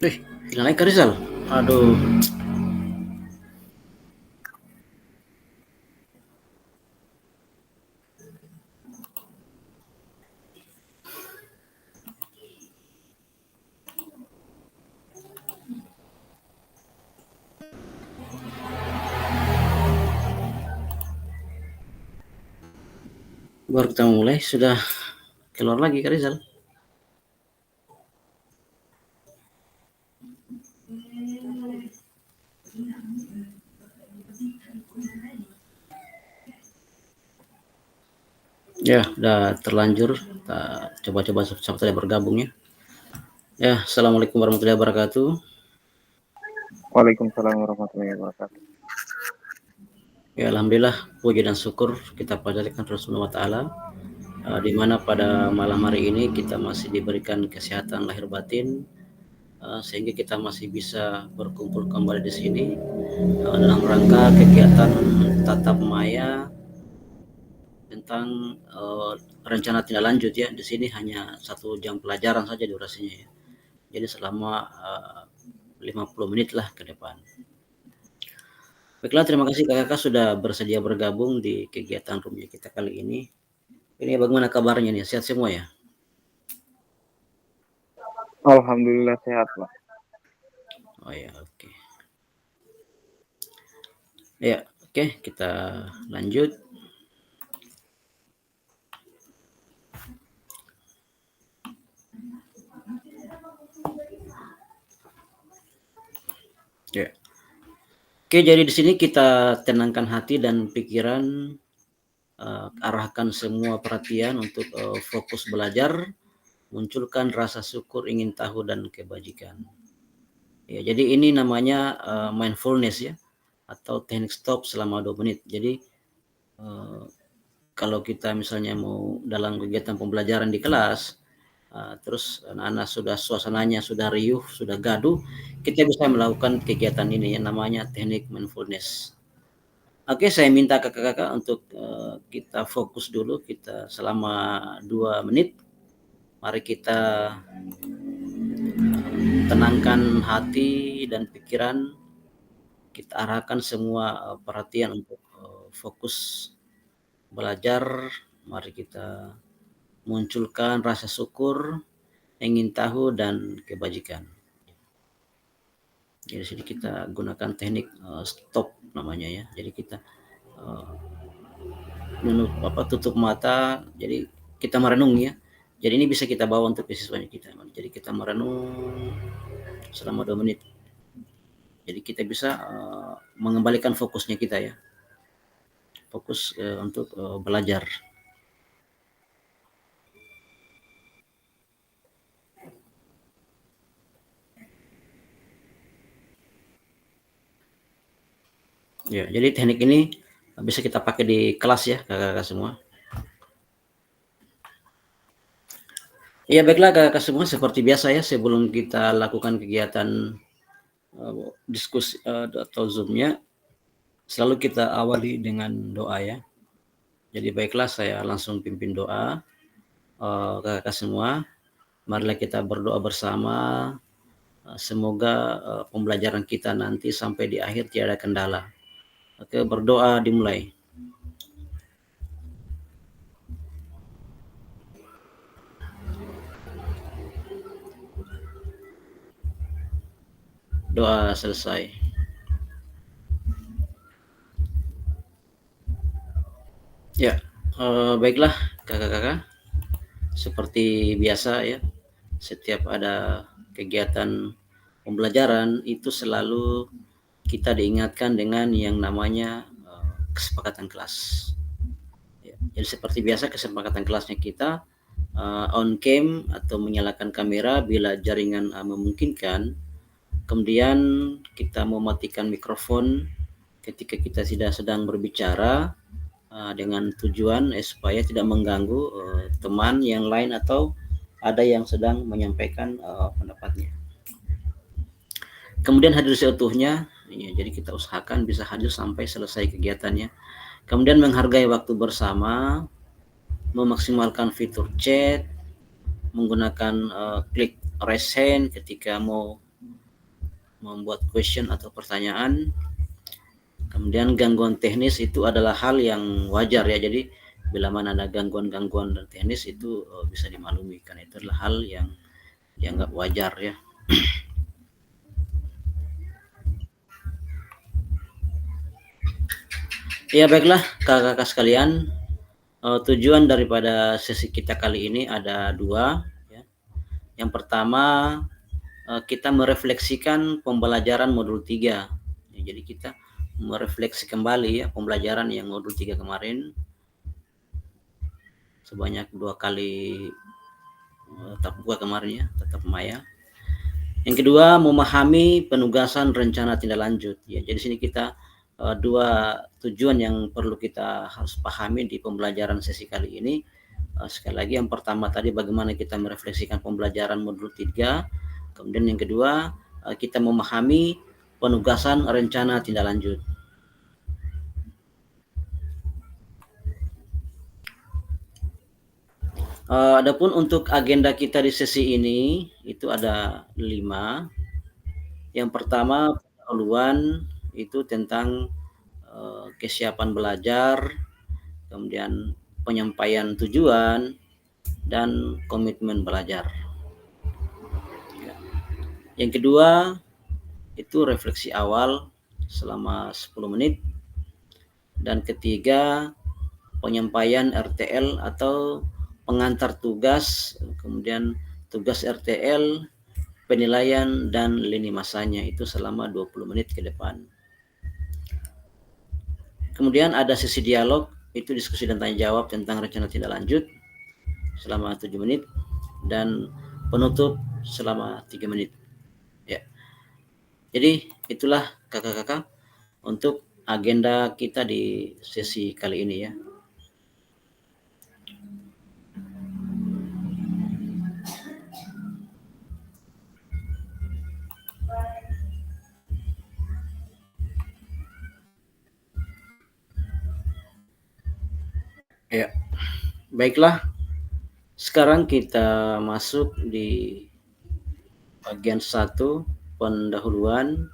Wih, hilang lagi Kak Rizal. Aduh, baru kita mulai sudah keluar lagi Kak Rizal. Ya, udah terlanjur. Kita coba-coba sama tadi bergabung ya. Ya, Assalamualaikum warahmatullahi wabarakatuh. Waalaikumsalam warahmatullahi wabarakatuh. Ya, Alhamdulillah, puji dan syukur kita panjatkan Rasulullah Ta'ala. Di mana pada malam hari ini kita masih diberikan kesehatan lahir batin, sehingga kita masih bisa berkumpul kembali di sini dalam rangka kegiatan tatap maya tentang rencana tindak lanjut ya. Di sini hanya 1 jam pelajaran saja durasinya ya. Jadi selama 50 menit lah ke depan. Baiklah, terima kasih kakak sudah bersedia bergabung di kegiatan roomnya kita kali ini. Ini bagaimana kabarnya nih? Sehat semua ya? Alhamdulillah sehat, Pak. Oh ya, oke. Ya, oke, kita lanjut. Ya. Oke, jadi di sini kita tenangkan hati dan pikiran, arahkan semua perhatian untuk fokus belajar, munculkan rasa syukur, ingin tahu dan kebajikan. Ya, jadi ini namanya mindfulness ya, atau teknik stop selama 2 menit. Jadi kalau kita misalnya mau dalam kegiatan pembelajaran di kelas, terus anak-anak sudah suasananya sudah riuh, sudah gaduh, kita bisa melakukan kegiatan ini yang namanya teknik mindfulness. Oke, saya minta kakak-kakak untuk kita fokus dulu, kita selama 2 menit. Mari kita tenangkan hati dan pikiran, kita arahkan semua perhatian untuk fokus belajar. Mari kita munculkan rasa syukur, ingin tahu dan kebajikan. Jadi sini kita gunakan teknik stop namanya ya. Jadi kita tutup mata. Jadi kita merenung ya. Jadi ini bisa kita bawa untuk siswanya kita. Jadi kita merenung selama 2 menit. Jadi kita bisa mengembalikan fokusnya kita ya. Fokus untuk belajar. Ya, jadi teknik ini bisa kita pakai di kelas ya, kakak-kakak semua. Ya, baiklah kakak-kakak semua, seperti biasa ya, sebelum kita lakukan kegiatan diskusi atau Zoom-nya, selalu kita awali dengan doa ya. Jadi baiklah, saya langsung pimpin doa. Kakak-kakak semua, marilah kita berdoa bersama. Semoga pembelajaran kita nanti sampai di akhir tiada kendala. Oke, berdoa dimulai. Doa selesai. Ya, baiklah kakak-kakak. Seperti biasa ya, setiap ada kegiatan pembelajaran itu selalu kita diingatkan dengan yang namanya kesepakatan kelas. Ya, jadi seperti biasa kesepakatan kelasnya kita on cam atau menyalakan kamera bila jaringan memungkinkan. Kemudian kita mematikan mikrofon ketika kita tidak sedang berbicara dengan tujuan supaya tidak mengganggu teman yang lain atau ada yang sedang menyampaikan pendapatnya. Kemudian hadir seutuhnya, ya, jadi kita usahakan bisa hadir sampai selesai kegiatannya. Kemudian menghargai waktu bersama, memaksimalkan fitur chat, menggunakan klik raise hand ketika mau membuat question atau pertanyaan. Kemudian gangguan teknis itu adalah hal yang wajar ya. Jadi bila mana ada gangguan-gangguan teknis itu bisa dimaklumi, karena itu adalah hal yang dianggap wajar ya. Ya baiklah kakak-kakak sekalian, tujuan daripada sesi kita kali ini ada dua ya. Yang pertama, kita merefleksikan pembelajaran modul 3 ya, jadi kita merefleksi kembali ya pembelajaran yang modul 3 kemarin sebanyak 2 kali tatap muka kemarin ya, tatap maya. Yang kedua, memahami penugasan rencana tindak lanjut ya. Jadi sini kita dua tujuan yang perlu kita harus pahami di pembelajaran sesi kali ini. Sekali lagi, yang pertama tadi bagaimana kita merefleksikan pembelajaran modul 3. Kemudian yang kedua, kita memahami penugasan rencana tindak lanjut. Adapun untuk agenda kita di sesi ini itu ada 5. Yang pertama, pendahuluan itu tentang kesiapan belajar, kemudian penyampaian tujuan, dan komitmen belajar. Yang kedua, itu refleksi awal selama 10 menit. Dan ketiga, penyampaian RTL atau pengantar tugas, kemudian tugas RTL, penilaian, dan lini masanya itu selama 20 menit ke depan. Kemudian ada sesi dialog, itu diskusi dan tanya jawab tentang rencana tindak lanjut selama 7 menit, dan penutup selama 3 menit. Ya. Jadi itulah kakak-kakak untuk agenda kita di sesi kali ini ya. Ya, baiklah. Sekarang kita masuk di bagian 1, pendahuluan.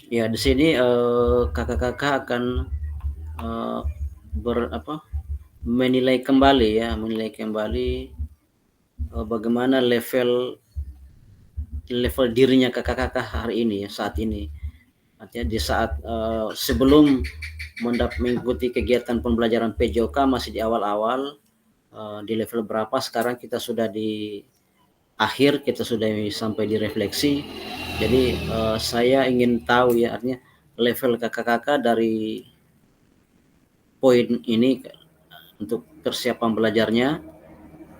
Ya, di sini kakak-kakak akan menilai kembali bagaimana level dirinya kakak-kakak hari ini ya, saat ini. Artinya di saat sebelum mengikuti kegiatan pembelajaran PJOK masih di awal-awal, di level berapa, sekarang kita sudah di akhir, kita sudah sampai di refleksi. Jadi saya ingin tahu ya, artinya level kakak-kakak dari poin ini untuk persiapan belajarnya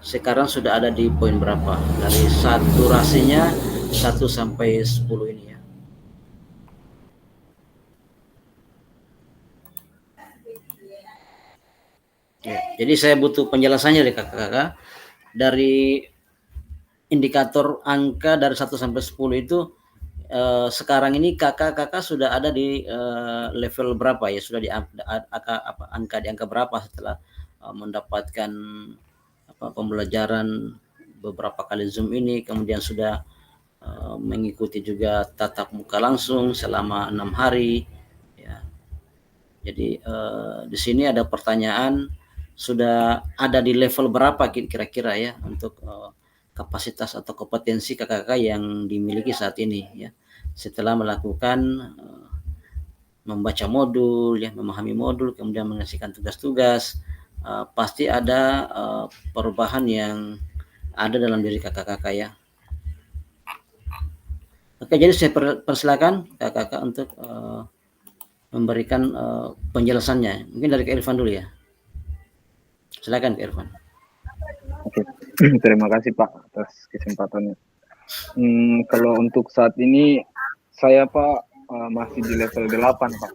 sekarang sudah ada di poin berapa dari saturasinya 1 sampai 10 ini ya. Ya, jadi saya butuh penjelasannya dari kakak-kakak. Dari indikator angka dari 1 sampai 10 itu sekarang ini kakak-kakak sudah ada di level berapa ya? Sudah di angka berapa setelah mendapatkan pembelajaran beberapa kali Zoom ini, kemudian sudah mengikuti juga tatap muka langsung selama 6 hari ya. Jadi di sini ada pertanyaan, sudah ada di level berapa kira-kira ya untuk kapasitas atau kompetensi kakak-kakak yang dimiliki saat ini ya, setelah melakukan membaca modul ya, memahami modul, kemudian menyelesaikan tugas-tugas. Pasti ada perubahan yang ada dalam diri kakak-kakak ya. Oke, jadi saya persilakan kakak-kakak untuk memberikan penjelasannya. Mungkin dari Kak Irfan dulu ya. Silakan Kak Irfan. Oke, terima kasih Pak atas kesempatannya. Kalau untuk saat ini saya Pak masih di level 8 Pak.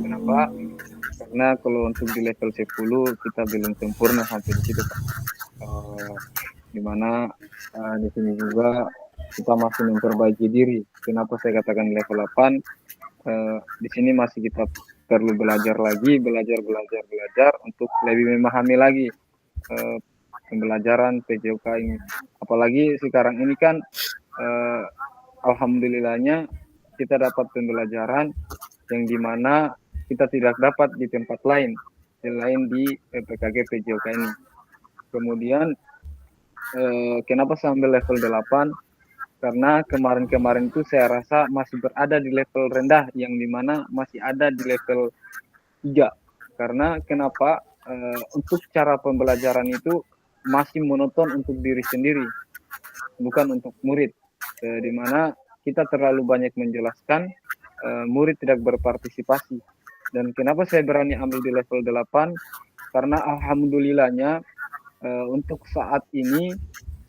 Kenapa? Karena kalau untuk di level 10 kita belum sempurna sampai di situ Pak. Dimana di sini juga kita masih memperbaiki diri. Kenapa saya katakan level 8? Di sini masih kita perlu belajar lagi, belajar untuk lebih memahami lagi pembelajaran PJOK ini. Apalagi sekarang ini kan alhamdulillahnya kita dapat pembelajaran yang dimana kita tidak dapat di tempat lain selain di PKG PJOK ini. Kemudian kenapa sampai level 8? Karena kemarin-kemarin itu saya rasa masih berada di level rendah yang dimana masih ada di level 3. Karena kenapa? Untuk cara pembelajaran itu masih monoton untuk diri sendiri, bukan untuk murid. Dimana kita terlalu banyak menjelaskan, murid tidak berpartisipasi. Dan kenapa saya berani ambil di level 8? Karena alhamdulillahnya untuk saat ini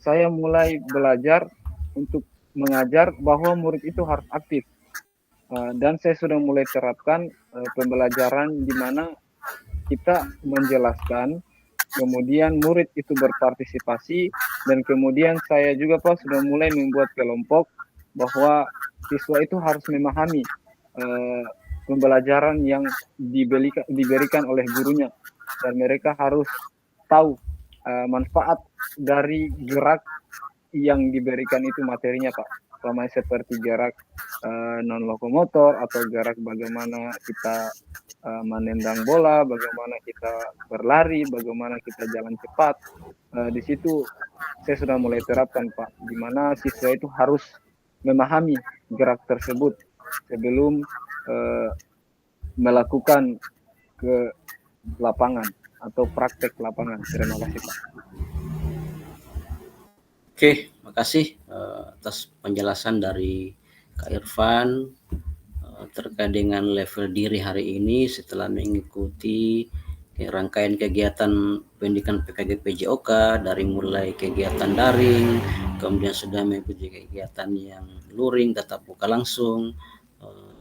saya mulai belajar untuk mengajar bahwa murid itu harus aktif. Dan saya sudah mulai terapkan pembelajaran di mana kita menjelaskan, kemudian murid itu berpartisipasi, dan kemudian saya juga Pak sudah mulai membuat kelompok bahwa siswa itu harus memahami pembelajaran yang diberikan oleh gurunya, dan mereka harus tahu manfaat dari gerak yang diberikan itu materinya Pak. Sama seperti gerak non lokomotor atau gerak bagaimana kita menendang bola, bagaimana kita berlari, bagaimana kita jalan cepat. Di situ saya sudah mulai terapkan Pak, di mana siswa itu harus memahami gerak tersebut sebelum melakukan ke lapangan atau praktek lapangan. Terima kasih Pak. Oke, makasih atas penjelasan dari Kak Irfan terkait dengan level diri hari ini setelah mengikuti rangkaian kegiatan pendidikan PKG PJOK dari mulai kegiatan daring, kemudian sudah mengikuti kegiatan yang luring, tatap muka langsung.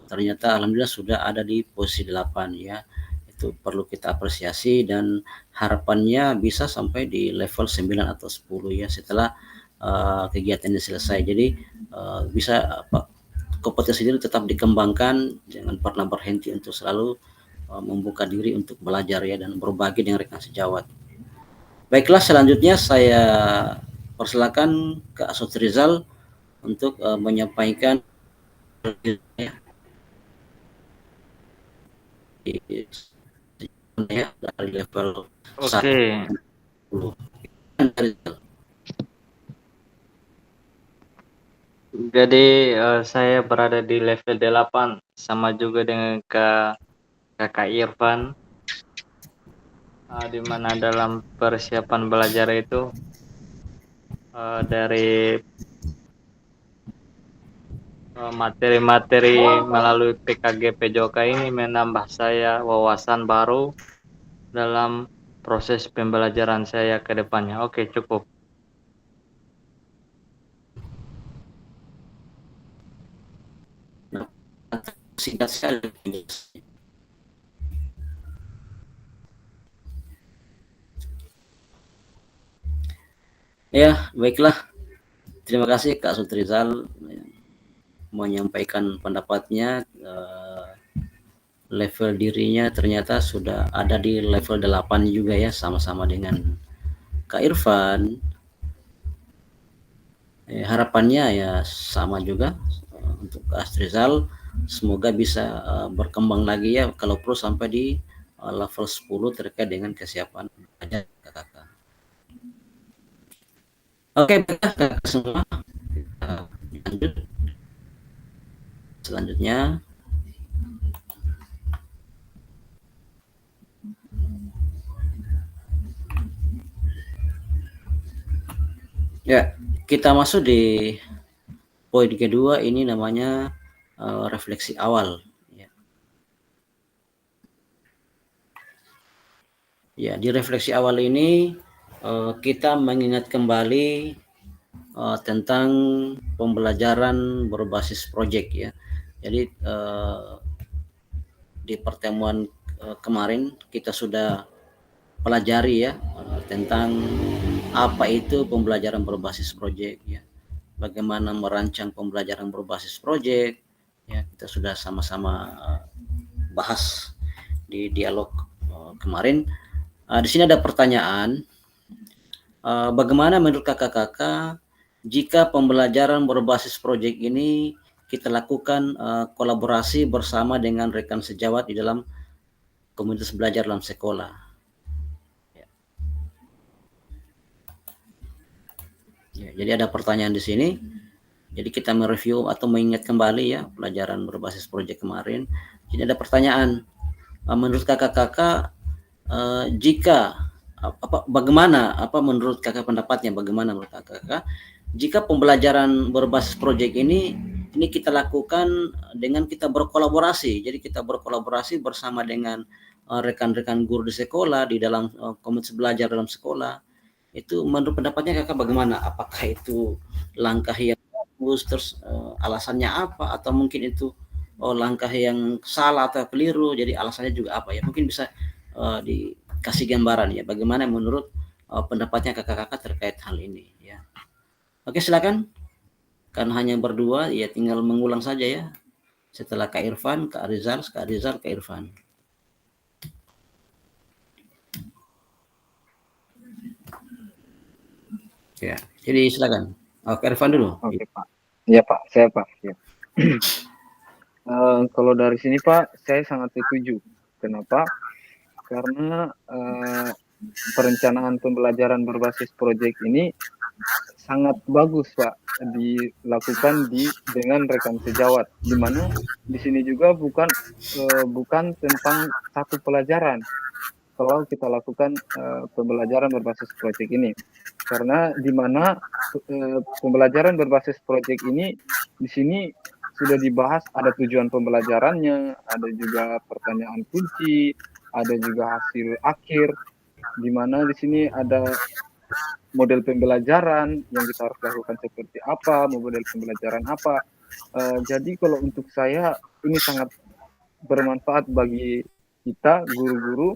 Ternyata alhamdulillah sudah ada di posisi 8 ya. Itu perlu kita apresiasi dan harapannya bisa sampai di level 9 atau 10 ya setelah kegiatan ini selesai. Jadi bisa kompetensi diri tetap dikembangkan, jangan pernah berhenti untuk selalu membuka diri untuk belajar ya dan berbagi dengan rekan sejawat. Baiklah, selanjutnya saya persilakan Kak Asot Rizal untuk menyampaikan dari level 1. Jadi saya berada di level 8 sama juga dengan Kakak Irfan, di mana dalam persiapan belajar itu dari materi-materi melalui PKG PJOK ini menambah saya wawasan baru dalam proses pembelajaran saya ke depannya. Oke, cukup. Singkat sekali. Ya, baiklah. Terima kasih Kak Sutrizal menyampaikan pendapatnya. Level dirinya ternyata sudah ada di level 8 juga ya, sama-sama dengan Kak Irfan. Harapannya ya sama juga untuk Kak Astrizal, semoga bisa berkembang lagi ya, kalau perlu sampai di level 10 terkait dengan kesiapan belajar kakak. Oke, kakak semua, lanjut. Selanjutnya ya, kita masuk di poin kedua, ini namanya refleksi awal. Ya, di refleksi awal ini kita mengingat kembali tentang pembelajaran berbasis proyek ya. Jadi di pertemuan kemarin kita sudah pelajari ya tentang apa itu pembelajaran berbasis proyek ya. Bagaimana merancang pembelajaran berbasis proyek ya, kita sudah sama-sama bahas. di dialog kemarin. Di sini ada pertanyaan, bagaimana menurut kakak-kakak jika pembelajaran berbasis proyek ini kita lakukan kolaborasi bersama dengan rekan sejawat di dalam komunitas belajar dalam sekolah? Ya, jadi ada pertanyaan di sini. Jadi kita mereview atau mengingat kembali ya pelajaran berbasis proyek kemarin. Jadi ada pertanyaan, menurut kakak-kakak jika bagaimana menurut kakak pendapatnya, bagaimana menurut kakak jika pembelajaran berbasis proyek ini kita lakukan dengan kita berkolaborasi. Jadi kita berkolaborasi bersama dengan rekan-rekan guru di sekolah, di dalam komunitas belajar dalam sekolah. Itu menurut pendapatnya kakak bagaimana? Apakah itu langkah yang bagus, terus alasannya apa, atau mungkin itu langkah yang salah atau keliru, jadi alasannya juga apa ya? Mungkin bisa dikasih gambaran ya, bagaimana menurut pendapatnya kakak-kakak terkait hal ini ya. Oke, silakan. Kan hanya berdua ya, tinggal mengulang saja ya. Setelah Kak Irfan, Kak Rizal, Kak Irfan. Ya, jadi silakan. Kak Irfan dulu. Oke Pak. Iya Pak, saya Pak. Ya. Kalau dari sini Pak, saya sangat setuju. Kenapa? Karena perencanaan pembelajaran berbasis proyek ini sangat bagus Pak dilakukan dengan rekan sejawat, di mana di sini juga bukan tentang satu pelajaran kalau kita lakukan pembelajaran berbasis proyek ini, karena di mana pembelajaran berbasis proyek ini di sini sudah dibahas, ada tujuan pembelajarannya, ada juga pertanyaan kunci, ada juga hasil akhir, di mana di sini ada model pembelajaran yang kita harus lakukan seperti apa, model pembelajaran apa. Jadi kalau untuk saya ini sangat bermanfaat bagi kita guru-guru,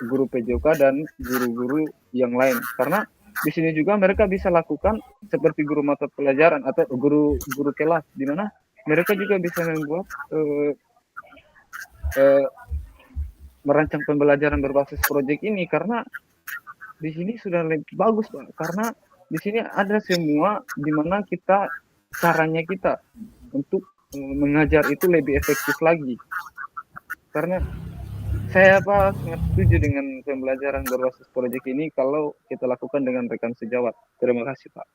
guru PJOK dan guru-guru yang lain, karena di sini juga mereka bisa lakukan seperti guru mata pelajaran atau guru kelas, di mana mereka juga bisa membuat merancang pembelajaran berbasis proyek ini, karena di sini sudah lebih bagus Pak, karena di sini ada semua di mana caranya kita untuk mengajar itu lebih efektif lagi. Karena saya Pak sangat setuju dengan pembelajaran berbasis proyek ini kalau kita lakukan dengan rekan sejawat. Terima kasih Pak.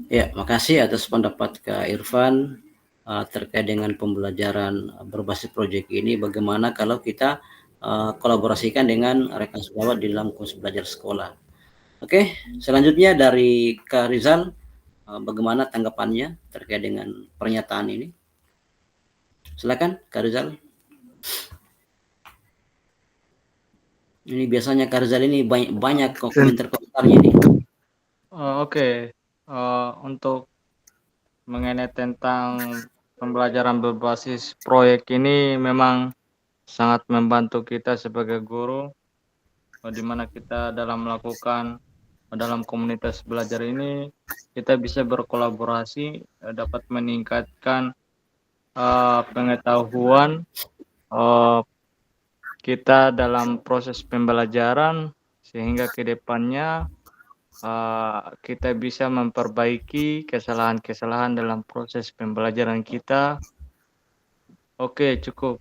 Ya, makasih atas pendapat Kak Irfan terkait dengan pembelajaran berbasis proyek ini. Bagaimana kalau kita kolaborasikan dengan rekan sejawat di dalam kursus belajar sekolah. Oke, selanjutnya dari Kak Rizal, bagaimana tanggapannya terkait dengan pernyataan ini? Silakan Kak Rizal. Ini biasanya Kak Rizal ini banyak komentar-komentarnya nih. Oke. Untuk mengenai tentang pembelajaran berbasis proyek ini memang sangat membantu kita sebagai guru, di mana kita dalam melakukan dalam komunitas belajar ini kita bisa berkolaborasi, dapat meningkatkan pengetahuan kita dalam proses pembelajaran, sehingga ke depannya kita bisa memperbaiki kesalahan-kesalahan dalam proses pembelajaran kita. Oke, cukup.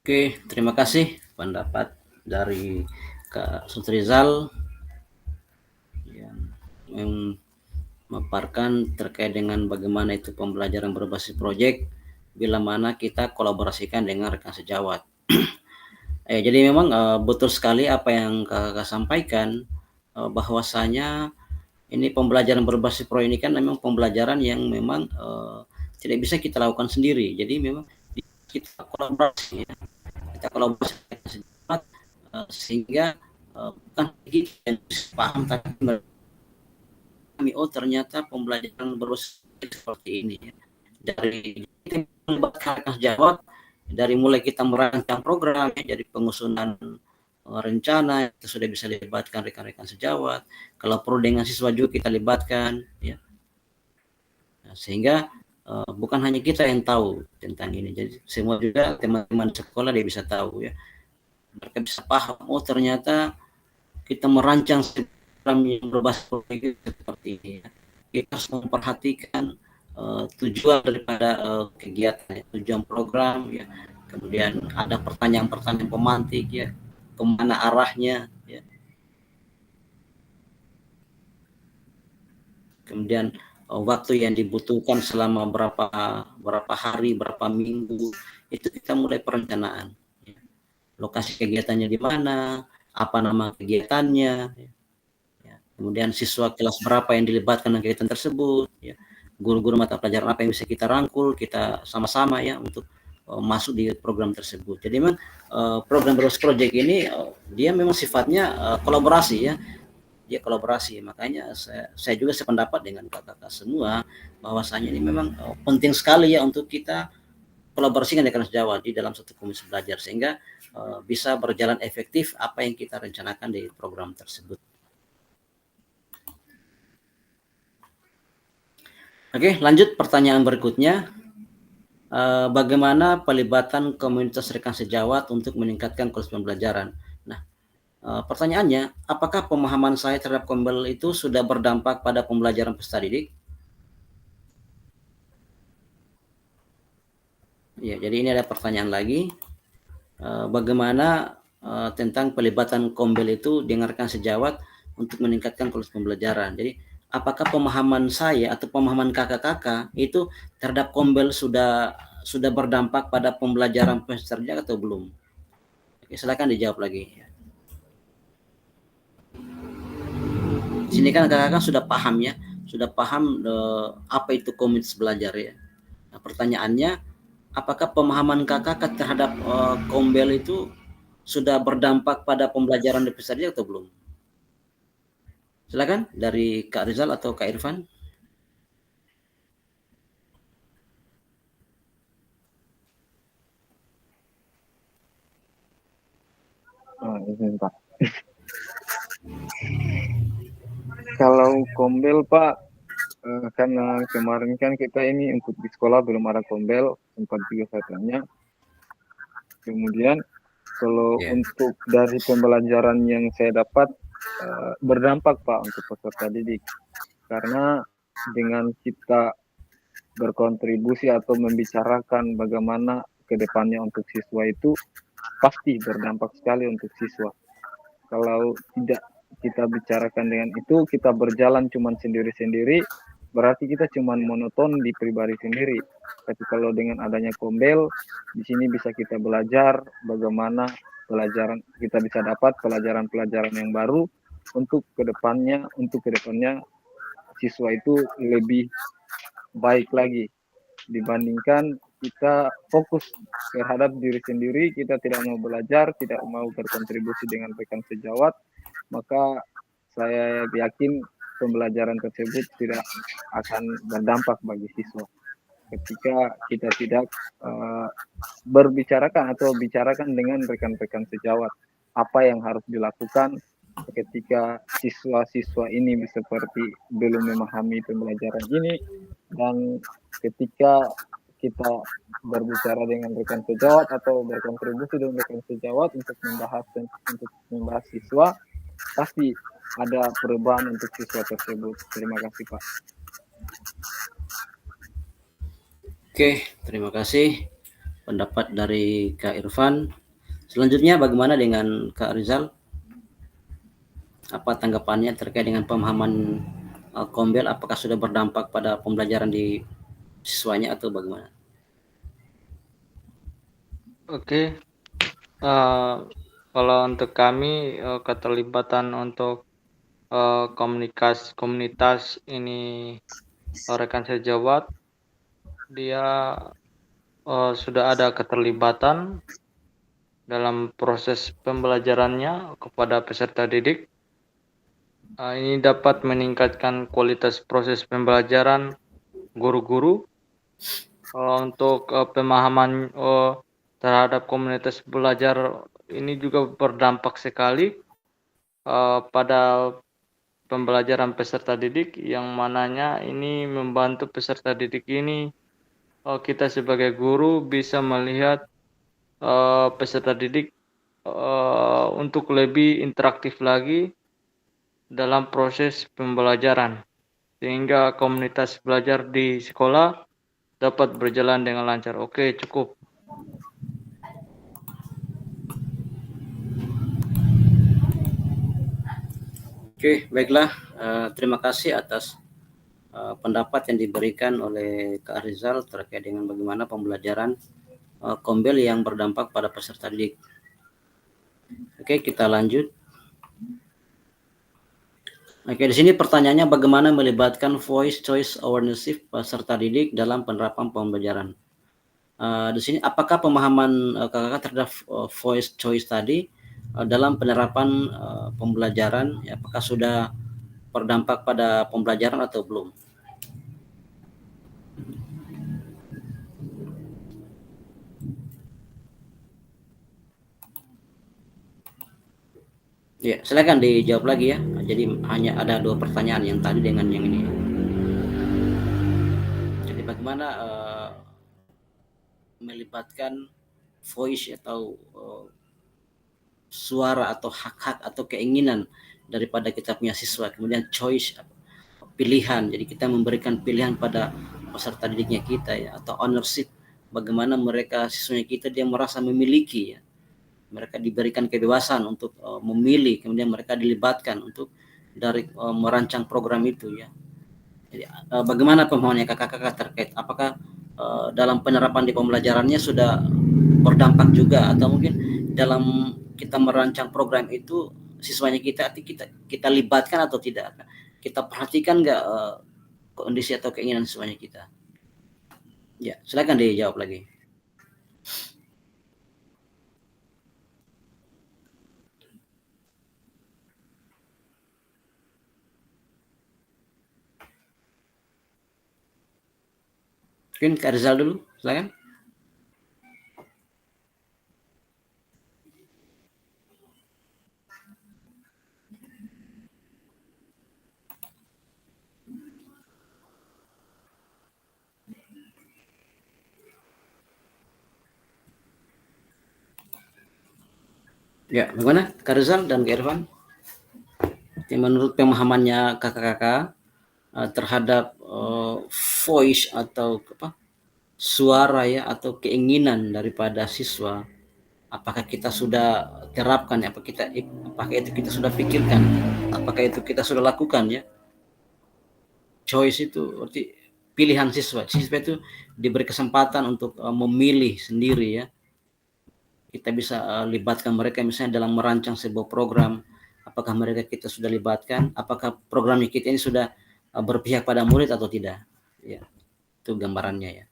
Oke, terima kasih pendapat dari Kak Sutrizal yang memaparkan terkait dengan bagaimana itu pembelajaran berbasis proyek bila mana kita kolaborasikan dengan rekan sejawat. Jadi memang betul sekali apa yang Kakak sampaikan, bahwasanya ini pembelajaran berbasis proyek ini kan memang pembelajaran yang memang tidak bisa kita lakukan sendiri. Jadi memang kita kolaborasi ya. Kita kolaborasi dengan sejawat sehingga bukan kita yang paham, tapi ternyata pembelajaran berbasis seperti ini ya. Dari kita melibatkan rekan sejawat Dari mulai kita merancang program, ya, jadi pengusunan rencana itu sudah bisa libatkan rekan-rekan sejawat. Kalau perlu dengan siswa juga kita libatkan, ya. Nah, sehingga bukan hanya kita yang tahu tentang ini, jadi semua juga teman-teman sekolah dia bisa tahu, ya. Mereka bisa paham, oh ternyata kita merancang program yang berbasis proyek seperti ini, ya. Kita harus memperhatikan tujuan daripada kegiatan, tujuan program, ya. Kemudian ada pertanyaan-pertanyaan pemantik, ya, kemana arahnya, ya. Kemudian waktu yang dibutuhkan selama berapa hari, berapa minggu, itu kita mulai perencanaan, ya. Lokasi kegiatannya di mana, apa nama kegiatannya, ya. Kemudian siswa kelas berapa yang dilibatkan dengan kegiatan tersebut, ya. Guru-guru mata pelajaran apa yang bisa kita rangkul, kita sama-sama, ya, untuk masuk di program tersebut. Jadi memang program berbasis project ini dia memang sifatnya kolaborasi, ya. Dia kolaborasi, makanya saya juga sependapat dengan kakak-kakak semua bahwasanya ini memang penting sekali, ya, untuk kita kolaborasikan dengan sejawat di dalam satu komisi belajar sehingga bisa berjalan efektif apa yang kita rencanakan di program tersebut. Oke, lanjut pertanyaan berikutnya. Bagaimana pelibatan komunitas rekan sejawat untuk meningkatkan kualitas pembelajaran? Nah, pertanyaannya, apakah pemahaman saya terhadap Kombel itu sudah berdampak pada pembelajaran peserta didik? Ya, jadi ini ada pertanyaan lagi. Bagaimana tentang pelibatan Kombel itu dengarkan sejawat untuk meningkatkan kualitas pembelajaran. Jadi, apakah pemahaman saya atau pemahaman kakak-kakak itu terhadap Kombel sudah berdampak pada pembelajaran peserta didik atau belum? Oke, silakan dijawab lagi. Di sini kan kakak-kakak sudah paham, ya, sudah paham apa itu komunitas belajar, ya. Nah, pertanyaannya, apakah pemahaman kakak terhadap Kombel itu sudah berdampak pada pembelajaran di peserta didik atau belum? Silakan dari Kak Rizal atau Kak Irfan. Izin Pak. Kalau Kombel Pak, karena kemarin kan kita ini untuk di sekolah belum ada Kombel, sempat juga saya tanya. Kemudian kalau untuk dari pembelajaran yang saya dapat berdampak Pak untuk peserta didik, karena dengan kita berkontribusi atau membicarakan bagaimana ke depannya untuk siswa itu pasti berdampak sekali untuk siswa. Kalau tidak kita bicarakan dengan itu, kita berjalan cuman sendiri-sendiri, berarti kita cuman monoton di pribadi sendiri. Tapi kalau dengan adanya Kombel, di sini bisa kita belajar bagaimana pelajaran kita bisa dapat pelajaran-pelajaran yang baru untuk kedepannya siswa itu lebih baik lagi dibandingkan kita fokus terhadap diri sendiri, kita tidak mau belajar, tidak mau berkontribusi dengan rekan sejawat, maka saya yakin pembelajaran tersebut tidak akan berdampak bagi siswa. Ketika kita tidak berbicarakan atau bicarakan dengan rekan-rekan sejawat, apa yang harus dilakukan ketika siswa-siswa ini seperti belum memahami pembelajaran ini, dan ketika kita berbicara dengan rekan sejawat atau berkontribusi dengan rekan sejawat untuk membahas siswa, pasti ada perubahan untuk siswa tersebut. Terima kasih Pak. Oke, terima kasih pendapat dari Kak Irfan. Selanjutnya bagaimana dengan Kak Rizal? Apa tanggapannya terkait dengan pemahaman Kombel? Apakah sudah berdampak pada pembelajaran di siswanya atau bagaimana? Oke, kalau untuk kami keterlibatan untuk komunitas ini rekan sejawat, dia sudah ada keterlibatan dalam proses pembelajarannya kepada peserta didik. Ini dapat meningkatkan kualitas proses pembelajaran guru-guru. Kalau untuk pemahaman terhadap komunitas belajar ini juga berdampak sekali pada pembelajaran peserta didik, yang mananya ini membantu peserta didik ini, kita sebagai guru bisa melihat peserta didik untuk lebih interaktif lagi dalam proses pembelajaran, sehingga komunitas belajar di sekolah dapat berjalan dengan lancar. Oke, cukup. Oke, baiklah. Terima kasih atas pendapat yang diberikan oleh Kak Rizal terkait dengan bagaimana pembelajaran Kombel yang berdampak pada peserta didik. Oke, kita lanjut. Oke, di sini pertanyaannya bagaimana melibatkan voice choice ownership peserta didik dalam penerapan pembelajaran. Di sini apakah pemahaman kakak terhadap voice choice tadi dalam penerapan pembelajaran, ya, apakah sudah berdampak pada pembelajaran atau belum? Ya, silakan dijawab lagi ya. Jadi hanya ada 2 pertanyaan, yang tadi dengan yang ini. Jadi bagaimana melibatkan voice atau suara atau hak-hak atau keinginan daripada kita punya siswa, kemudian choice, pilihan. Jadi kita memberikan pilihan pada peserta didiknya kita, ya, atau ownership, bagaimana mereka siswanya kita dia merasa memiliki, ya. Mereka diberikan kebebasan untuk memilih, kemudian mereka dilibatkan untuk dari merancang program itu, ya. Jadi bagaimana pemahamannya kakak-kakak terkait apakah dalam penerapan di pembelajarannya sudah berdampak juga, atau mungkin dalam kita merancang program itu siswanya kita libatkan atau tidak, kita perhatikan nggak kondisi atau keinginan siswanya kita. Ya, silakan dijawab lagi. Mungkin Kak Rizal dulu, silakan. Ya, bagaimana Kak Rizal dan Kak Irfan? Menurut pemahamannya kakak-kakak terhadap voice atau suara, ya, atau keinginan daripada siswa, apakah kita sudah terapkan, apakah itu kita sudah pikirkan, apakah itu kita sudah lakukan, ya. Choice itu berarti pilihan siswa itu diberi kesempatan untuk memilih sendiri, ya. Kita bisa libatkan mereka misalnya dalam merancang sebuah program, apakah mereka kita sudah libatkan, apakah programnya kita ini sudah berpihak pada murid atau tidak, ya. Itu gambarannya, ya.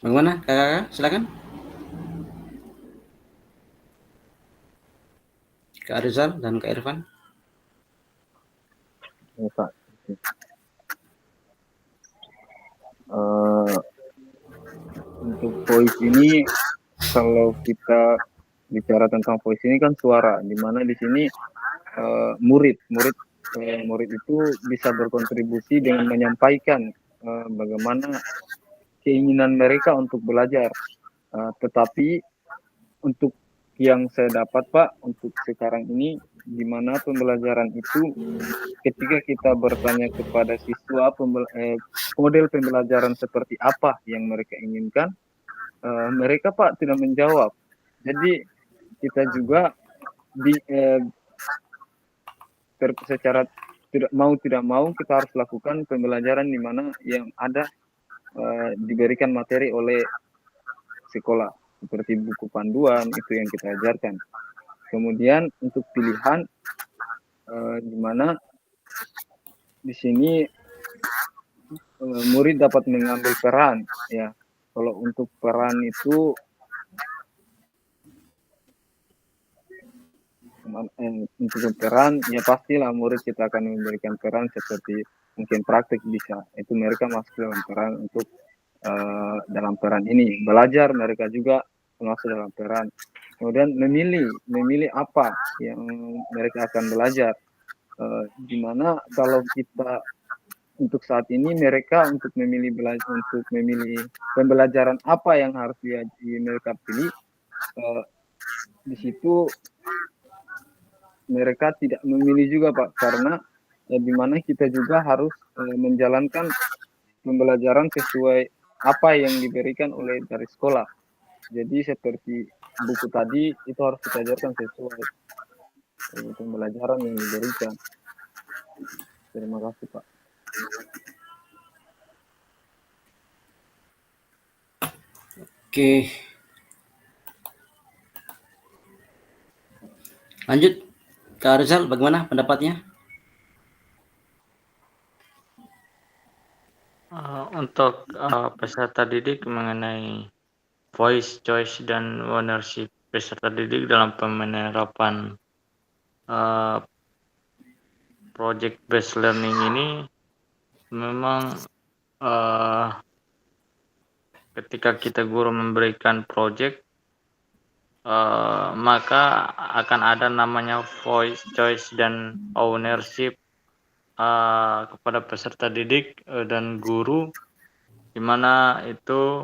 Bagaimana kakak-kakak, silakan. Kak Rizal dan Kak Irfan. Ya, Pak. Untuk voice ini, kalau kita bicara tentang voice ini kan suara, di mana di sini murid itu bisa berkontribusi dengan menyampaikan bagaimana keinginan mereka untuk belajar. Tetapi untuk yang saya dapat, Pak, untuk sekarang ini, di mana pembelajaran itu ketika kita bertanya kepada siswa model pembelajaran seperti apa yang mereka inginkan, mereka, Pak, tidak menjawab. Jadi kita juga secara tidak mau kita harus lakukan pembelajaran di mana yang ada diberikan materi oleh sekolah seperti buku panduan, itu yang kita ajarkan. Kemudian untuk pilihan di mana di sini murid dapat mengambil peran, ya. Kalau untuk peran itu untuk peran, ya pastilah murid kita akan memberikan peran seperti mungkin praktik bisa. Itu mereka masuk dalam peran untuk dalam peran ini. Belajar mereka juga masuk dalam peran. Kemudian memilih apa yang mereka akan belajar. Di mana kalau kita untuk saat ini mereka untuk memilih pembelajaran apa yang harus mereka pilih, di situ mereka tidak memilih juga Pak, karena di mana kita juga harus menjalankan pembelajaran sesuai apa yang diberikan oleh dari sekolah. Jadi seperti buku tadi itu harus kita ajarkan sesuai pembelajaran yang diberikan. Terima kasih Pak. Oke. Lanjut, Kak Rizal, bagaimana pendapatnya? Untuk peserta didik mengenai voice, choice, dan ownership peserta didik dalam penerapan project based learning ini, memang ketika kita guru memberikan project, maka akan ada namanya voice, choice, dan ownership kepada peserta didik dan guru, di mana itu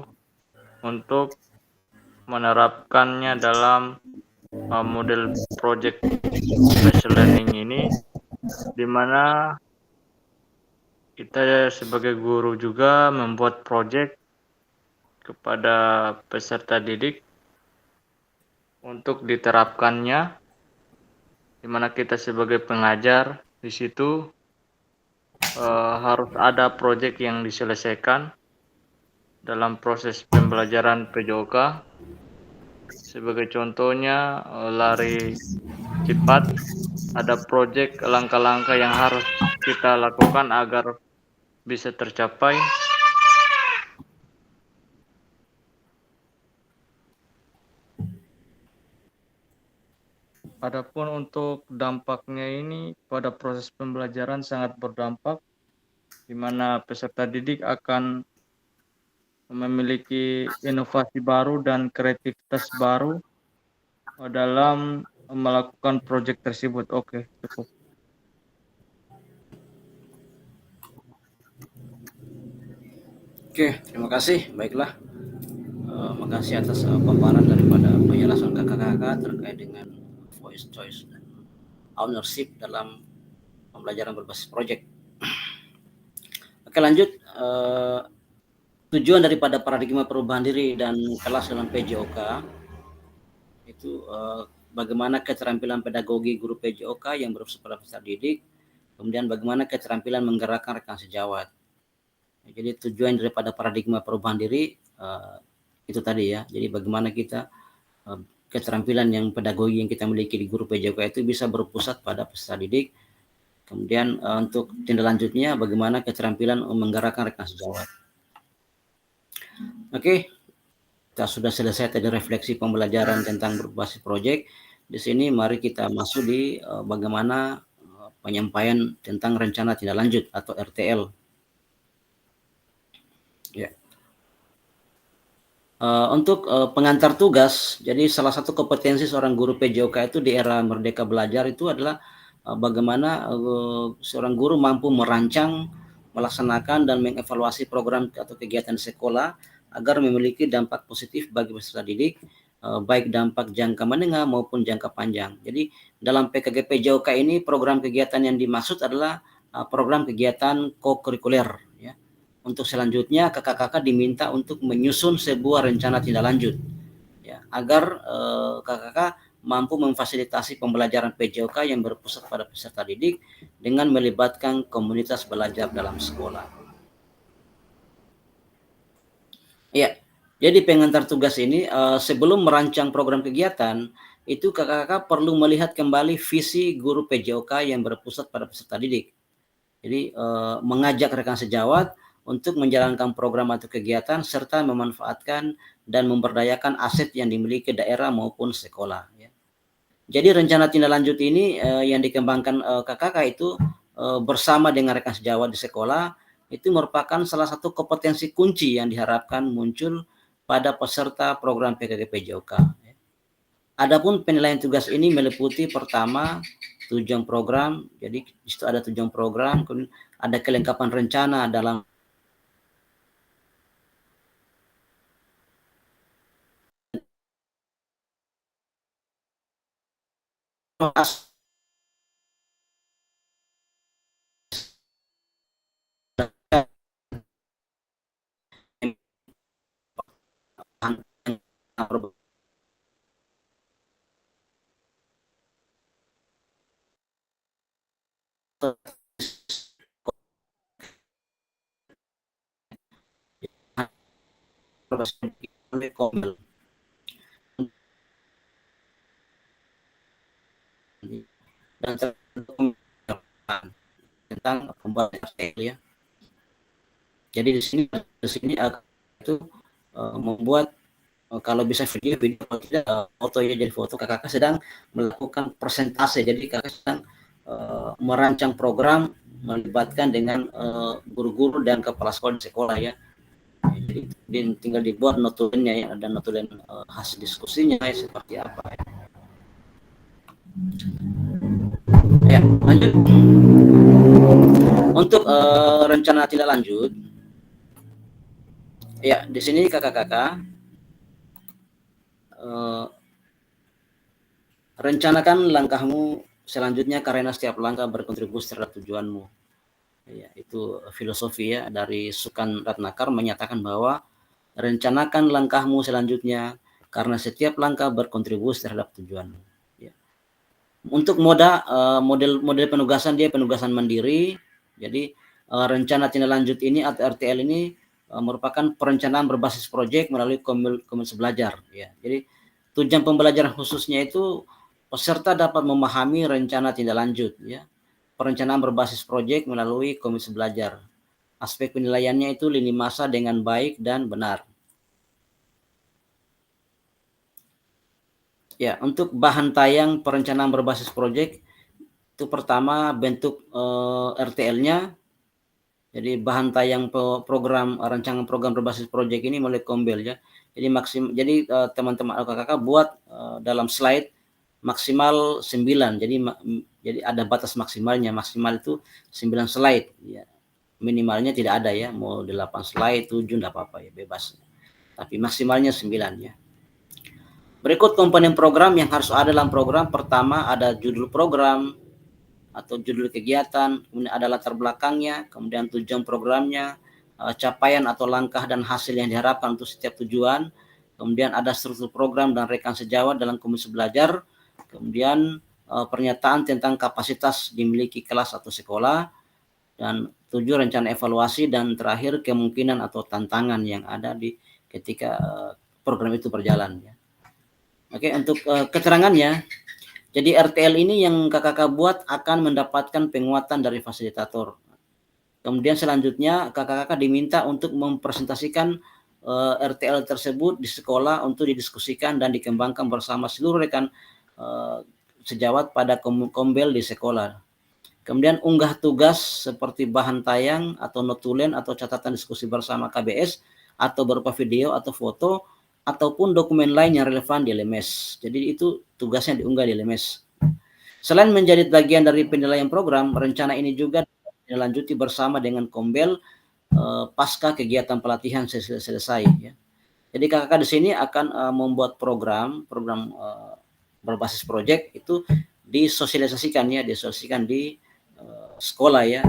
untuk menerapkannya dalam model project based learning ini, di mana kita sebagai guru juga membuat project kepada peserta didik untuk diterapkannya, di mana kita sebagai pengajar di situ harus ada project yang diselesaikan dalam proses pembelajaran PJOK. Sebagai contohnya lari cepat, ada project langkah-langkah yang harus kita lakukan agar bisa tercapai. Adapun untuk dampaknya ini pada proses pembelajaran sangat berdampak, di mana peserta didik akan memiliki inovasi baru dan kreativitas baru dalam melakukan proyek tersebut. Oke, cukup. Oke, terima kasih. Baiklah, makasih atas paparan daripada penjelasan kakak-kakak terkait dengan voice, choice, dan ownership dalam pembelajaran berbasis project. Oke, lanjut. Tujuan daripada paradigma perubahan diri dan kelas dalam PJOK itu bagaimana keterampilan pedagogi guru PJOK yang berusaha pada peserta didik, kemudian bagaimana keterampilan menggerakkan rekan sejawat. Jadi tujuan daripada paradigma perubahan diri itu tadi ya. Jadi bagaimana kita keterampilan yang pedagogi yang kita miliki di guru PJOK itu bisa berpusat pada peserta didik. Kemudian untuk tindak lanjutnya bagaimana keterampilan menggerakkan rekan sejawat. Oke, kita sudah selesai tadi refleksi pembelajaran tentang berbasis proyek. Di sini mari kita masuk di bagaimana penyampaian tentang rencana tindak lanjut atau RTL. Ya. Untuk pengantar tugas, jadi salah satu kompetensi seorang guru PJOK itu di era Merdeka Belajar itu adalah bagaimana seorang guru mampu merancang, melaksanakan, dan mengevaluasi program atau kegiatan sekolah agar memiliki dampak positif bagi peserta didik, baik dampak jangka menengah maupun jangka panjang. Jadi dalam PKG PJOK ini program kegiatan yang dimaksud adalah program kegiatan kokurikuler. Ya. Untuk selanjutnya kakak-kakak diminta untuk menyusun sebuah rencana tindak lanjut, ya, agar kakak-kakak mampu memfasilitasi pembelajaran PJOK yang berpusat pada peserta didik dengan melibatkan komunitas belajar dalam sekolah. Ya, jadi pengantar tugas ini sebelum merancang program kegiatan itu kakak-kakak perlu melihat kembali visi guru PJOK yang berpusat pada peserta didik. Jadi mengajak rekan sejawat untuk menjalankan program atau kegiatan serta memanfaatkan dan memberdayakan aset yang dimiliki daerah maupun sekolah. Ya. Jadi rencana tindak lanjut ini yang dikembangkan KKK itu bersama dengan rekan sejawat di sekolah itu merupakan salah satu kompetensi kunci yang diharapkan muncul pada peserta program PKG PJOK. Adapun penilaian tugas ini meliputi pertama tujuan program, jadi di situ ada tujuan program, kemudian ada kelengkapan rencana dalam dan tentang pembuatan ya. Jadi di sini itu membuat kalau bisa video kalau tidak foto ya, jadi foto kakak sedang melakukan presentasi, jadi kakak sedang merancang program melibatkan dengan guru-guru dan kepala sekolah di sekolah ya. Jadi tinggal dibuat notulennya ya, ada notulen hasil diskusinya ya, seperti apa ya. Ya, lanjut. Untuk rencana tindak lanjut, ya di sini kakak-kakak rencanakan langkahmu selanjutnya karena setiap langkah berkontribusi terhadap tujuanmu. Ya, itu filosofi ya dari Sukan Ratnakar menyatakan bahwa rencanakan langkahmu selanjutnya karena setiap langkah berkontribusi terhadap tujuanmu. Ya. Untuk model penugasan dia penugasan mandiri. Jadi rencana tindak lanjut ini atau RTL ini merupakan perencanaan berbasis proyek melalui komisi belajar. Ya. Jadi tujuan pembelajaran khususnya itu peserta dapat memahami rencana tindak lanjut. Ya. Perencanaan berbasis proyek melalui komisi belajar. Aspek penilaiannya itu lini masa dengan baik dan benar. Ya, untuk bahan tayang perencanaan berbasis proyek itu pertama bentuk RTL-nya. Jadi bahan tayang program rancangan program berbasis proyek ini melalui Kombel ya. Jadi teman-teman kakak buat dalam slide maksimal 9. Jadi ada batas maksimalnya. Maksimal itu 9 slide ya. Minimalnya tidak ada ya, mau 8 slide, 7 enggak apa-apa ya, bebas. Tapi maksimalnya 9 ya. Berikut komponen program yang harus ada dalam program. Pertama ada judul program atau judul kegiatan, kemudian ada latar belakangnya, kemudian tujuan programnya, capaian atau langkah dan hasil yang diharapkan untuk setiap tujuan, kemudian ada struktur program dan rekan sejawat dalam komisi belajar, kemudian pernyataan tentang kapasitas dimiliki kelas atau sekolah, dan 7 rencana evaluasi, dan terakhir kemungkinan atau tantangan yang ada di ketika program itu berjalan ya. Oke, untuk keterangannya, jadi RTL ini yang kakak buat akan mendapatkan penguatan dari fasilitator. Kemudian selanjutnya kakak diminta untuk mempresentasikan RTL tersebut di sekolah untuk didiskusikan dan dikembangkan bersama seluruh rekan sejawat pada Kombel di sekolah. Kemudian unggah tugas seperti bahan tayang atau notulen atau catatan diskusi bersama KBS atau berupa video atau foto ataupun dokumen lain yang relevan di LMS. Jadi itu tugasnya diunggah di LMS. Selain menjadi bagian dari penilaian program, rencana ini juga dilanjuti bersama dengan Kombel pasca kegiatan pelatihan selesai ya. Jadi kakak di sini akan membuat program berbasis proyek itu disosialisasikan di sekolah ya.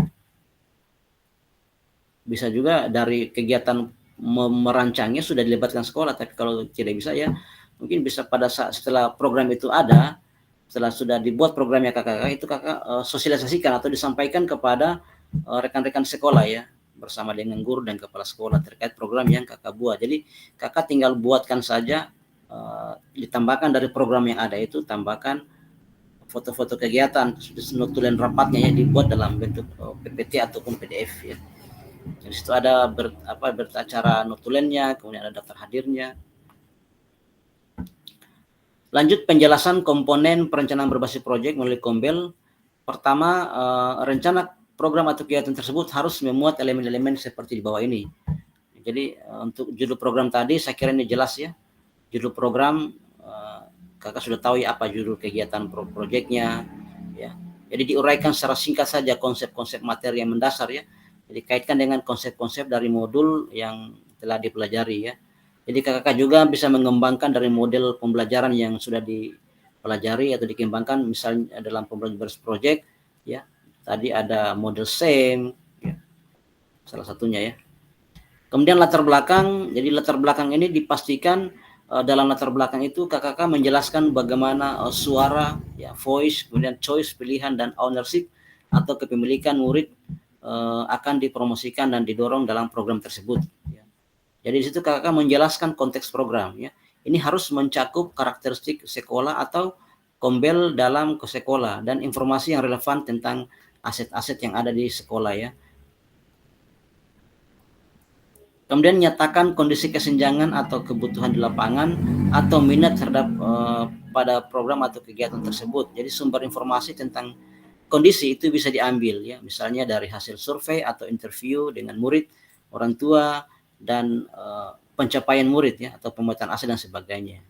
Bisa juga dari kegiatan merancangnya sudah dilibatkan sekolah, tapi kalau tidak bisa ya mungkin bisa pada saat setelah program itu ada, setelah sudah dibuat programnya kakak itu kakak sosialisasikan atau disampaikan kepada rekan-rekan sekolah ya, bersama dengan guru dan kepala sekolah terkait program yang kakak buat. Jadi kakak tinggal buatkan saja, ditambahkan dari program yang ada itu, tambahkan foto-foto kegiatan, notulen rapatnya ya dibuat dalam bentuk PPT ataupun PDF ya. Di situ ada berita acara notulennya, kemudian ada daftar hadirnya. Lanjut penjelasan komponen perencanaan berbasis proyek melalui Kombel. Pertama, rencana program atau kegiatan tersebut harus memuat elemen-elemen seperti di bawah ini. Jadi untuk judul program tadi saya kira ini jelas ya. Judul program kakak sudah tahu ya apa judul kegiatan proyeknya ya. Jadi diuraikan secara singkat saja konsep-konsep materi yang mendasar ya. Jadi kaitkan dengan konsep-konsep dari modul yang telah dipelajari ya. Jadi kakak juga bisa mengembangkan dari model pembelajaran yang sudah dipelajari atau dikembangkan, misalnya dalam pembelajaran project ya. Tadi ada model SEM ya, salah satunya ya. Kemudian latar belakang, jadi latar belakang ini dipastikan dalam latar belakang itu kakak menjelaskan bagaimana suara ya, voice, kemudian choice, pilihan, dan ownership atau kepemilikan murid akan dipromosikan dan didorong dalam program tersebut ya. Jadi di situ kakak menjelaskan konteks program ya. Ini harus mencakup karakteristik sekolah atau Kombel dalam ke sekolah dan informasi yang relevan tentang aset-aset yang ada di sekolah ya. Kemudian nyatakan kondisi kesenjangan atau kebutuhan di lapangan atau minat terhadap pada program atau kegiatan tersebut. Jadi sumber informasi tentang kondisi itu bisa diambil ya, misalnya dari hasil survei atau interview dengan murid, orang tua, dan pencapaian murid ya atau pemetaan aset dan sebagainya.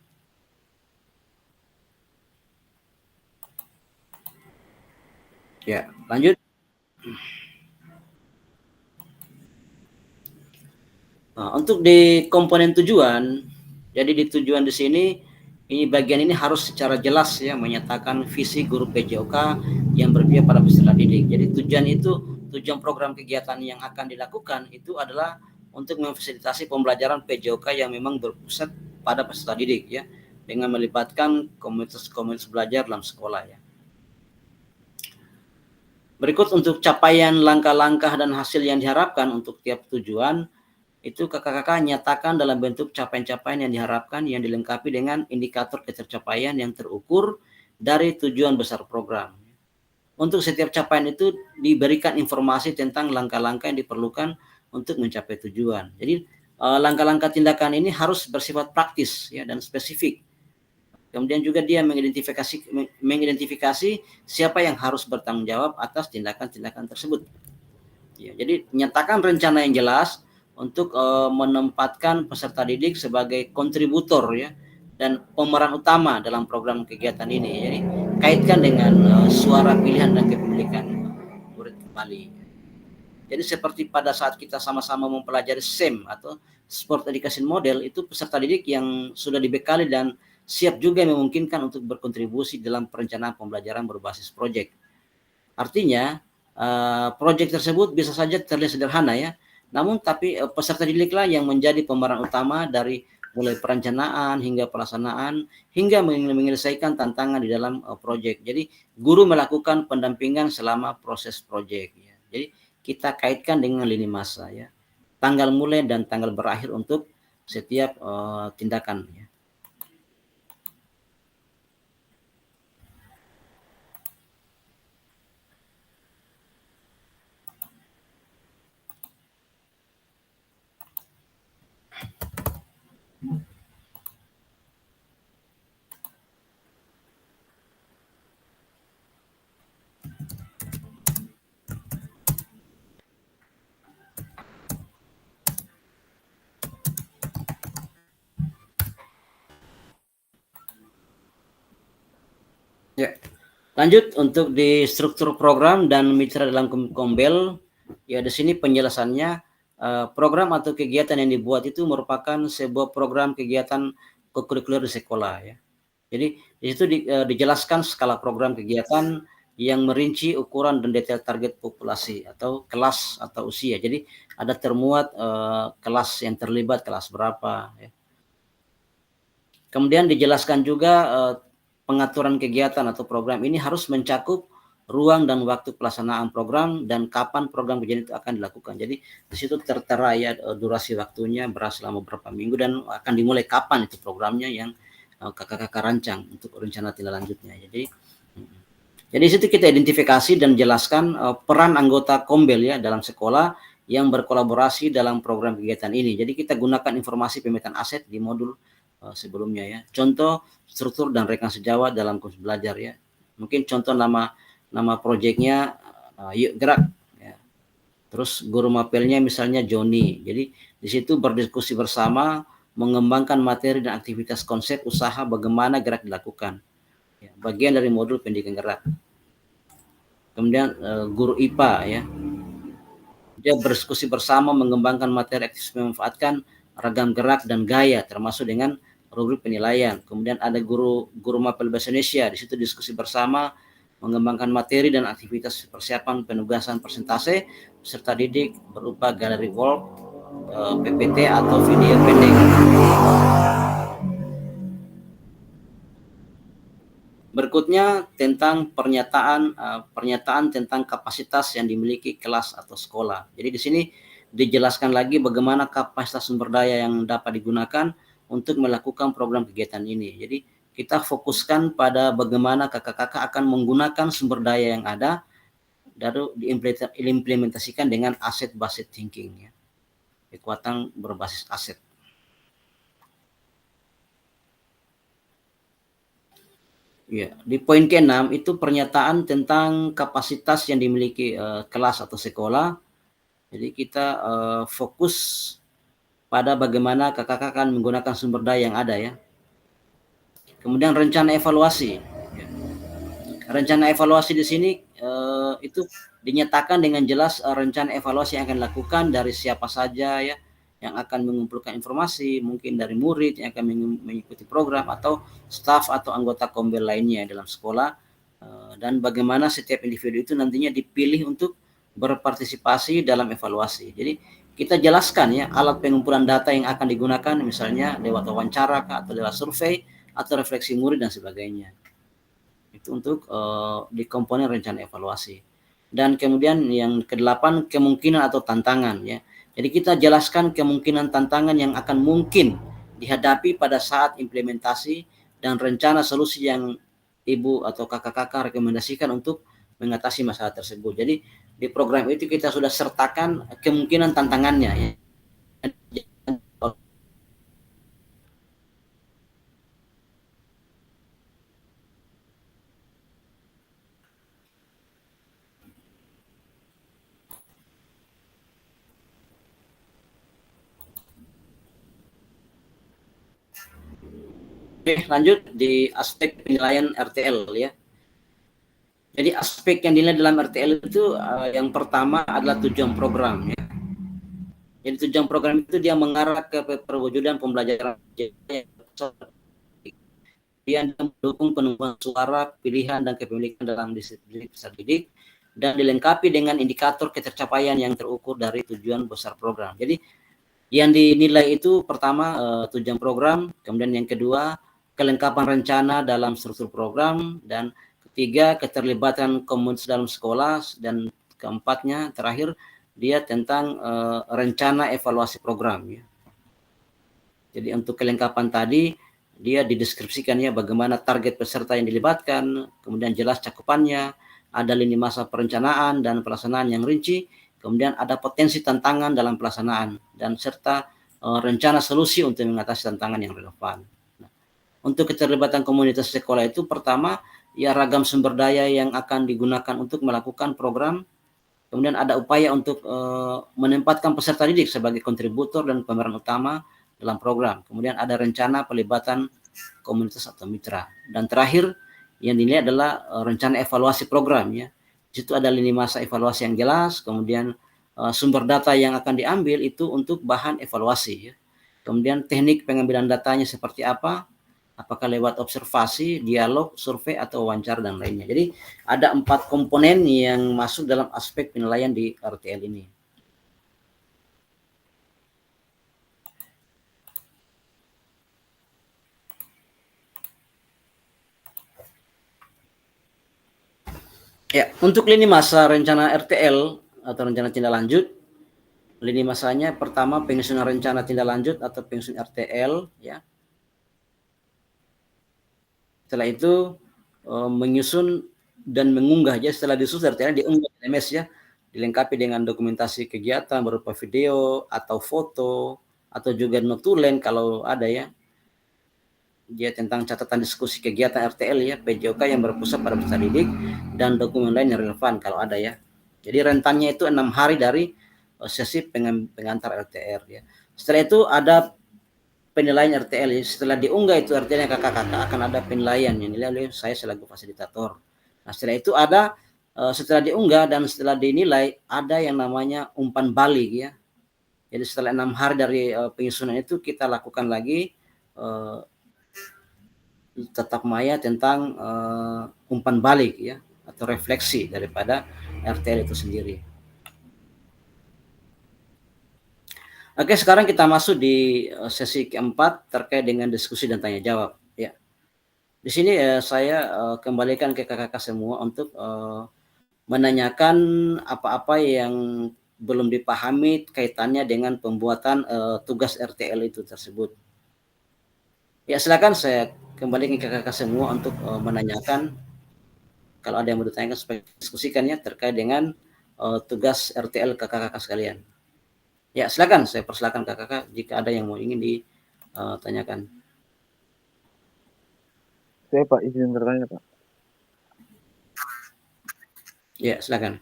Ya, lanjut. Nah, untuk di komponen tujuan, jadi di tujuan di sini ini bagian ini harus secara jelas ya menyatakan visi guru PJOK yang berpihak pada peserta didik. Jadi tujuan program kegiatan yang akan dilakukan itu adalah untuk memfasilitasi pembelajaran PJOK yang memang berpusat pada peserta didik ya, dengan melibatkan komunitas belajar dalam sekolah ya. Berikut untuk capaian langkah-langkah dan hasil yang diharapkan untuk tiap tujuan, itu kakak-kakak nyatakan dalam bentuk capaian-capaian yang diharapkan yang dilengkapi dengan indikator ketercapaian yang terukur dari tujuan besar program. Untuk setiap capaian itu diberikan informasi tentang langkah-langkah yang diperlukan untuk mencapai tujuan. Jadi langkah-langkah tindakan ini harus bersifat praktis ya dan spesifik. Kemudian juga dia mengidentifikasi siapa yang harus bertanggung jawab atas tindakan-tindakan tersebut. Ya, jadi nyatakan rencana yang jelas untuk menempatkan peserta didik sebagai kontributor ya dan pemeran utama dalam program kegiatan ini. Jadi kaitkan dengan suara pilihan dan kepemilikan murid kembali. Jadi seperti pada saat kita sama-sama mempelajari SEM atau Sport Education Model, itu peserta didik yang sudah dibekali dan siap juga memungkinkan untuk berkontribusi dalam perencanaan pembelajaran berbasis proyek. Artinya proyek tersebut bisa saja terlihat sederhana ya, namun tapi peserta didiklah yang menjadi pemeran utama dari mulai perencanaan hingga pelaksanaan hingga menyelesaikan tantangan di dalam proyek. Jadi guru melakukan pendampingan selama proses proyek ya. Jadi kita kaitkan dengan lini masa ya, tanggal mulai dan tanggal berakhir untuk setiap tindakan ya. Ya, lanjut untuk di struktur program dan mitra dalam Kombel. Ya, di sini penjelasannya program atau kegiatan yang dibuat itu merupakan sebuah program kegiatan kokurikuler di sekolah ya. Jadi di situ dijelaskan skala program kegiatan yang merinci ukuran dan detail target populasi atau kelas atau usia. Jadi ada termuat kelas yang terlibat, kelas berapa ya. Kemudian dijelaskan juga pengaturan kegiatan atau program ini harus mencakup ruang dan waktu pelaksanaan program dan kapan program kegiatan itu akan dilakukan. Jadi di situ tertera ya durasi waktunya, selama berapa minggu, dan akan dimulai kapan itu programnya yang kakak-kakak rancang untuk rencana tindak lanjutnya. Jadi di situ kita identifikasi dan jelaskan peran anggota Kombel ya dalam sekolah yang berkolaborasi dalam program kegiatan ini. Jadi kita gunakan informasi pemetaan aset di modul sebelumnya ya. Contoh struktur dan rekan sejawat dalam kurs belajar ya. Mungkin contoh nama proyeknya Yuk Gerak ya. Terus guru mapelnya misalnya Joni. Jadi di situ berdiskusi bersama, mengembangkan materi dan aktivitas konsep usaha bagaimana gerak dilakukan. Ya, bagian dari modul pendidikan gerak. Kemudian guru IPA ya. Dia berdiskusi bersama mengembangkan materi aktif memanfaatkan ragam gerak dan gaya termasuk dengan rubrik penilaian. Kemudian ada guru mapel bahasa Indonesia, di situ diskusi bersama mengembangkan materi dan aktivitas persiapan penugasan persentase peserta didik berupa galeri wall, PPT atau video pendek. Berikutnya tentang pernyataan tentang kapasitas yang dimiliki kelas atau sekolah. Jadi di sini dijelaskan lagi bagaimana kapasitas sumber daya yang dapat digunakan untuk melakukan program kegiatan ini. Jadi kita fokuskan pada bagaimana kakak-kakak akan menggunakan sumber daya yang ada lalu diimplementasikan dengan asset based thinking ya. Kekuatan berbasis aset. Ya, di poin ke-6 itu pernyataan tentang kapasitas yang dimiliki kelas atau sekolah. Jadi kita fokus pada bagaimana kakak akan menggunakan sumber daya yang ada ya. Kemudian rencana evaluasi. Ya. Rencana evaluasi di sini itu dinyatakan dengan jelas rencana evaluasi yang akan dilakukan dari siapa saja ya, yang akan mengumpulkan informasi, mungkin dari murid yang akan mengikuti program atau staf atau anggota kombel lainnya dalam sekolah, dan bagaimana setiap individu itu nantinya dipilih untuk berpartisipasi dalam evaluasi. Jadi kita jelaskan ya alat pengumpulan data yang akan digunakan, misalnya lewat wawancara atau lewat survei atau refleksi murid dan sebagainya. Itu untuk di komponen rencana evaluasi. Dan kemudian yang ke-8 kemungkinan atau tantangan ya. Jadi kita jelaskan kemungkinan tantangan yang akan mungkin dihadapi pada saat implementasi dan rencana solusi yang ibu atau kakak-kakak rekomendasikan untuk mengatasi masalah tersebut. Jadi di program itu kita sudah sertakan kemungkinan tantangannya ya. Oke, lanjut di aspek penilaian RTL ya. Jadi aspek yang dinilai dalam RTL itu yang pertama adalah tujuan program ya. Jadi tujuan program itu dia mengarah ke perwujudan pembelajaran dia mendukung penumbuhan suara, pilihan dan kepemilikan dalam disiplin peserta didik dan dilengkapi dengan indikator ketercapaian yang terukur dari tujuan besar program. Jadi yang dinilai itu pertama tujuan program, kemudian yang kedua kelengkapan rencana dalam struktur program, dan ketiga keterlibatan komunitas dalam sekolah, dan keempatnya terakhir dia tentang rencana evaluasi program ya. Jadi untuk kelengkapan tadi dia dideskripsikannya bagaimana target peserta yang dilibatkan, kemudian jelas cakupannya, ada lini masa perencanaan dan pelaksanaan yang rinci, kemudian ada potensi tantangan dalam pelaksanaan, dan serta rencana solusi untuk mengatasi tantangan yang relevan. Nah, untuk keterlibatan komunitas sekolah itu pertama ya ragam sumber daya yang akan digunakan untuk melakukan program, kemudian ada upaya untuk menempatkan peserta didik sebagai kontributor dan pemeran utama dalam program, kemudian ada rencana pelibatan komunitas atau mitra, dan terakhir yang dinilai adalah rencana evaluasi program ya. Di situ ada lini masa evaluasi yang jelas, kemudian sumber data yang akan diambil itu untuk bahan evaluasi ya. Kemudian teknik pengambilan datanya seperti apa, apakah lewat observasi, dialog, survei atau wawancara dan lainnya. Jadi ada 4 komponen yang masuk dalam aspek penilaian di RTL ini. Ya, untuk lini masa rencana RTL atau rencana tindak lanjut, lini masanya pertama penyusunan rencana tindak lanjut atau penyusun RTL ya. Setelah itu menyusun dan mengunggah ya, setelah disusun RTL diunggah di LMS ya, dilengkapi dengan dokumentasi kegiatan berupa video atau foto atau juga notulen kalau ada ya. dia tentang catatan diskusi kegiatan RTL ya, PJOK yang berpusat pada peserta didik dan dokumen lain yang relevan kalau ada ya. Jadi rentannya itu 6 hari dari sesi pengantar RTR ya. Setelah itu ada penilaian RTL ya. Setelah diunggah itu RTL yang kakak-kakak akan ada penilaian yang dinilai oleh saya selaku fasilitator. Nah setelah itu ada setelah diunggah dan setelah dinilai ada yang namanya umpan balik ya. Jadi setelah 6 hari dari penyusunan itu kita lakukan lagi tatap maya tentang umpan balik ya atau refleksi daripada RTL itu sendiri. Oke, sekarang kita masuk di sesi keempat terkait dengan diskusi dan tanya jawab ya. Di sini saya kembalikan ke kakak-kakak semua untuk menanyakan apa-apa yang belum dipahami kaitannya dengan pembuatan tugas RTL itu tersebut. Ya silakan saya kembalikan ke kakak-kakak semua untuk menanyakan kalau ada yang mau ditanyakan supaya diskusikannya terkait dengan tugas RTL kakak-kakak sekalian. Ya silakan, saya persilakan kakak-kakak jika ada yang mau ingin ditanyakan. Saya Pak izin bertanya Pak. Ya silakan.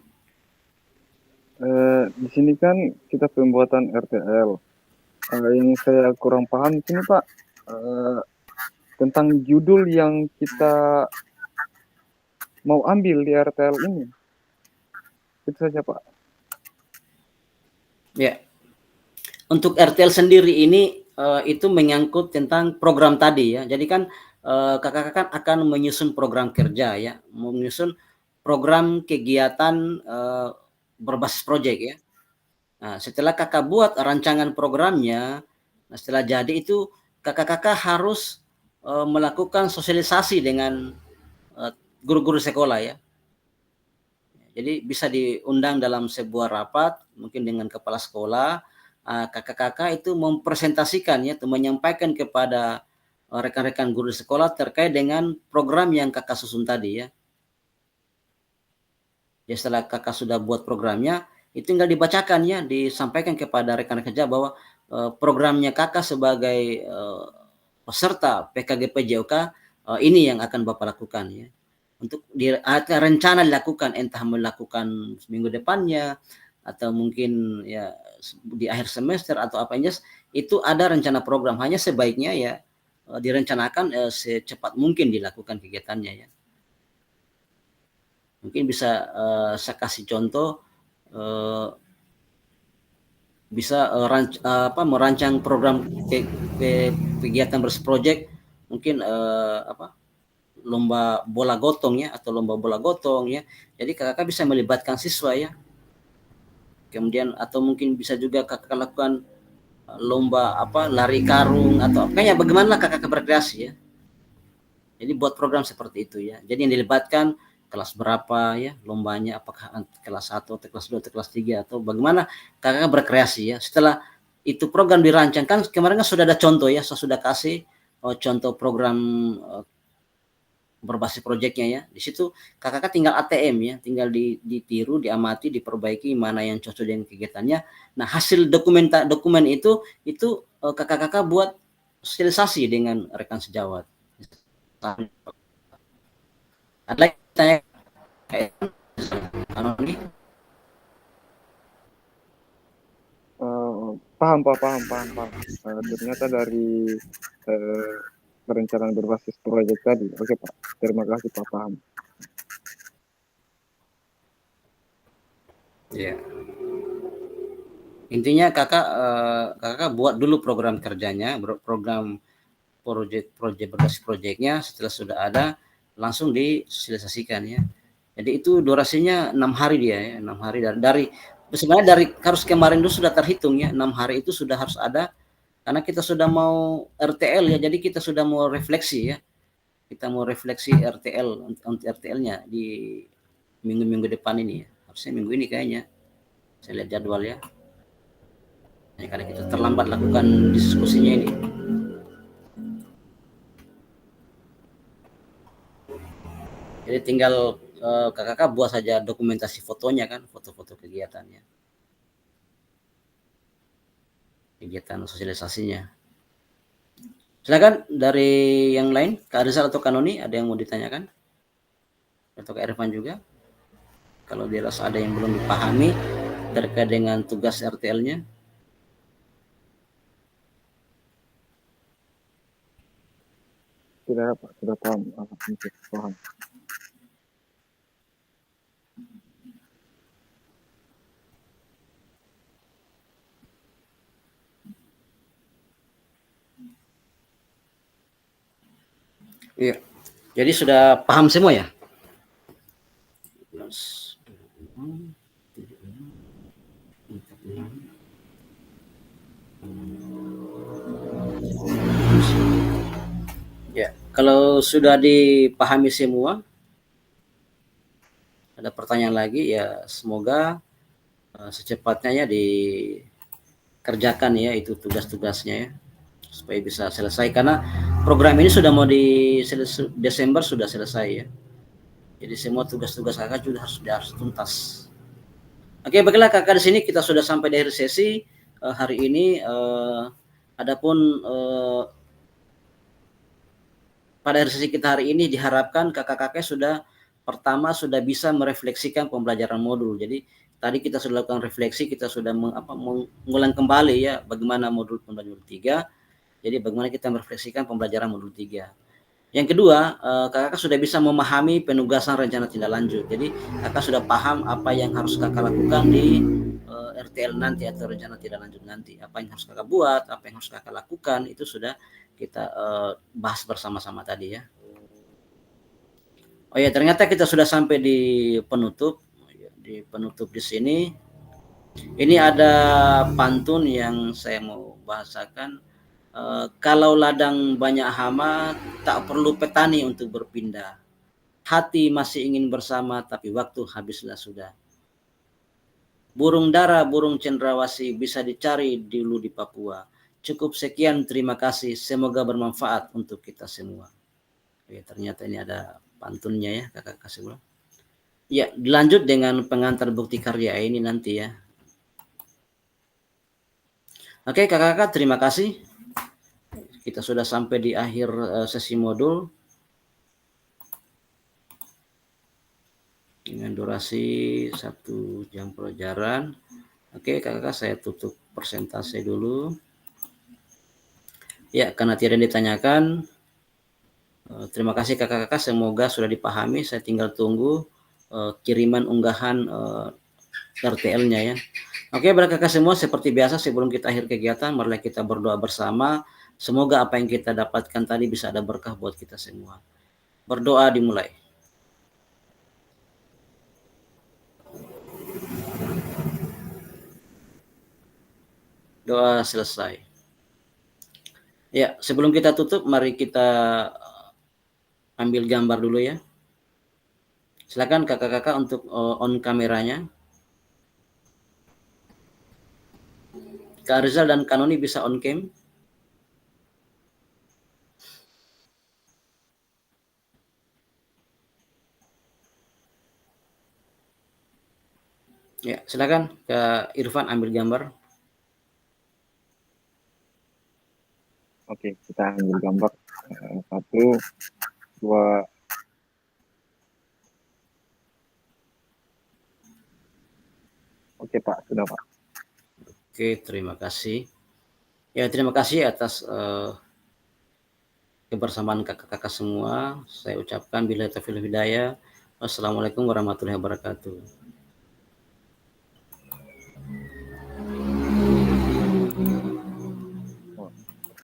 Di sini kan kita pembuatan RTL. Yang saya kurang paham di sini Pak tentang judul yang kita mau ambil di RTL ini. Itu saja Pak. Ya. Untuk RTL sendiri ini itu menyangkut tentang program tadi ya. Jadi kan kakak-kakak akan menyusun program kerja ya, menyusun program kegiatan berbasis proyek ya. Nah, setelah kakak buat rancangan programnya, nah setelah jadi itu kakak-kakak harus melakukan sosialisasi dengan guru-guru sekolah ya. Jadi bisa diundang dalam sebuah rapat, mungkin dengan kepala sekolah, kakak-kakak itu mempresentasikan ya, menyampaikan kepada rekan-rekan guru di sekolah terkait dengan program yang kakak susun tadi ya. Ya setelah kakak sudah buat programnya, itu tinggal dibacakan ya, disampaikan kepada rekan-rekan kerja bahwa programnya kakak sebagai peserta PKGP JOK ini yang akan Bapak lakukan ya. Untuk rencana dilakukan, entah melakukan minggu depannya atau mungkin ya di akhir semester atau apa aja, itu ada rencana program. Hanya sebaiknya ya direncanakan secepat mungkin dilakukan kegiatannya ya. Mungkin bisa saya kasih contoh, bisa merancang program kegiatan berprojek, mungkin lomba bola gotong ya, atau lomba bola gotong ya. Jadi kakak bisa melibatkan siswa ya. Kemudian atau mungkin bisa juga kakak lakukan lomba lari karung atau kayaknya bagaimana kakak berkreasi ya. Jadi buat program seperti itu ya. Jadi yang dilibatkan kelas berapa ya lombanya, apakah kelas 1 atau kelas 2 atau kelas 3 atau bagaimana kakak berkreasi ya. Setelah itu program dirancang kan kemarin kan sudah ada contoh ya, saya sudah kasih contoh program berbasis proyeknya ya. Di situ kakak tinggal ATM ya, tinggal ditiru, diamati, diperbaiki mana yang cocok dengan kegiatannya. Nah, hasil dokumen itu kakak-kakak buat sosialisasi dengan rekan sejawat. Ada lagi tanya kayak ini? Paham Pak, paham. Ternyata dari perencanaan berbasis proyek tadi. Oke Pak, terima kasih Pak, paham. Ya. Intinya kakak buat dulu program kerjanya, program proyek berbasis proyeknya. Setelah sudah ada langsung disosialisasikan ya. Jadi itu durasinya 6 hari dia ya, 6 hari dari sebenarnya dari harus kemarin itu sudah terhitung ya, 6 hari itu sudah harus ada karena kita sudah mau RTL ya, jadi kita sudah mau refleksi ya. Kita mau refleksi RTL untuk RTL-nya di minggu-minggu depan ini ya. Harusnya minggu ini kayaknya. Saya lihat jadwal ya. Karena kita terlambat lakukan diskusinya ini. Jadi tinggal kakak buat saja dokumentasi fotonya kan, foto-foto kegiatannya, kegiatan sosialisasinya. Silakan dari yang lain, Kak Rizal atau Kak Noni, ada yang mau ditanyakan? Atau Kak Irfan juga? Kalau dirasa ada yang belum dipahami terkait dengan tugas RTL-nya. Sudah Pak, sudah paham. Paham. Iya. Jadi sudah paham semua ya? Ya, kalau sudah dipahami semua, ada pertanyaan lagi ya, semoga secepatnya ya dikerjakan ya itu tugas-tugasnya ya, supaya bisa selesai, karena program ini sudah mau di Desember sudah selesai ya. Jadi semua tugas-tugas kakak sudah harus tuntas. Oke, baiklah kakak, di sini kita sudah sampai di akhir sesi hari ini. Adapun pada sesi kita hari ini diharapkan kakak-kakak sudah pertama sudah bisa merefleksikan pembelajaran modul. Jadi tadi kita sudah lakukan refleksi, kita sudah mengulang kembali ya bagaimana modul pembelajaran 3. Jadi bagaimana kita merefleksikan pembelajaran modul 3. Yang kedua, kakak sudah bisa memahami penugasan rencana tindak lanjut. Jadi kakak sudah paham apa yang harus kakak lakukan di RTL nanti atau rencana tindak lanjut nanti. Apa yang harus kakak buat, apa yang harus kakak lakukan, itu sudah kita bahas bersama-sama tadi ya. Oh ya, ternyata kita sudah sampai di penutup. Di penutup di sini, ini ada pantun yang saya mau bahasakan. Kalau ladang banyak hama, tak perlu petani untuk berpindah. Hati masih ingin bersama, tapi waktu habislah sudah. Burung dara, burung cendrawasih bisa dicari dulu di Papua. Cukup sekian, terima kasih. Semoga bermanfaat untuk kita semua. Ya, ternyata ini ada pantunnya ya, kakak kasih ulang. Ya, dilanjut dengan pengantar bukti karya ini nanti ya. Oke, kakak-kakak, terima kasih. Kita sudah sampai di akhir sesi modul dengan durasi 1 jam pelajaran. Oke, kakak-kakak, saya tutup persentase dulu. Ya, karena tidak ditanyakan, terima kasih kakak-kakak, semoga sudah dipahami. Saya tinggal tunggu kiriman unggahan RTL-nya ya. Oke, baik kakak semua, seperti biasa sebelum kita akhir kegiatan, marilah kita berdoa bersama. Semoga apa yang kita dapatkan tadi bisa ada berkah buat kita semua. Berdoa dimulai. Doa selesai. Ya, sebelum kita tutup, mari kita ambil gambar dulu ya. Silakan kakak-kakak untuk on kameranya. Kak Rizal dan Kanoni bisa on cam. Ya, silakan Kak Irfan ambil gambar. Oke, kita ambil gambar. 1, 2. Oke Pak, sudah Pak. Oke, terima kasih. Ya, terima kasih atas kebersamaan kakak-kakak semua. Saya ucapkan billahi taufiq wal hidayah. Wassalamualaikum warahmatullahi wabarakatuh.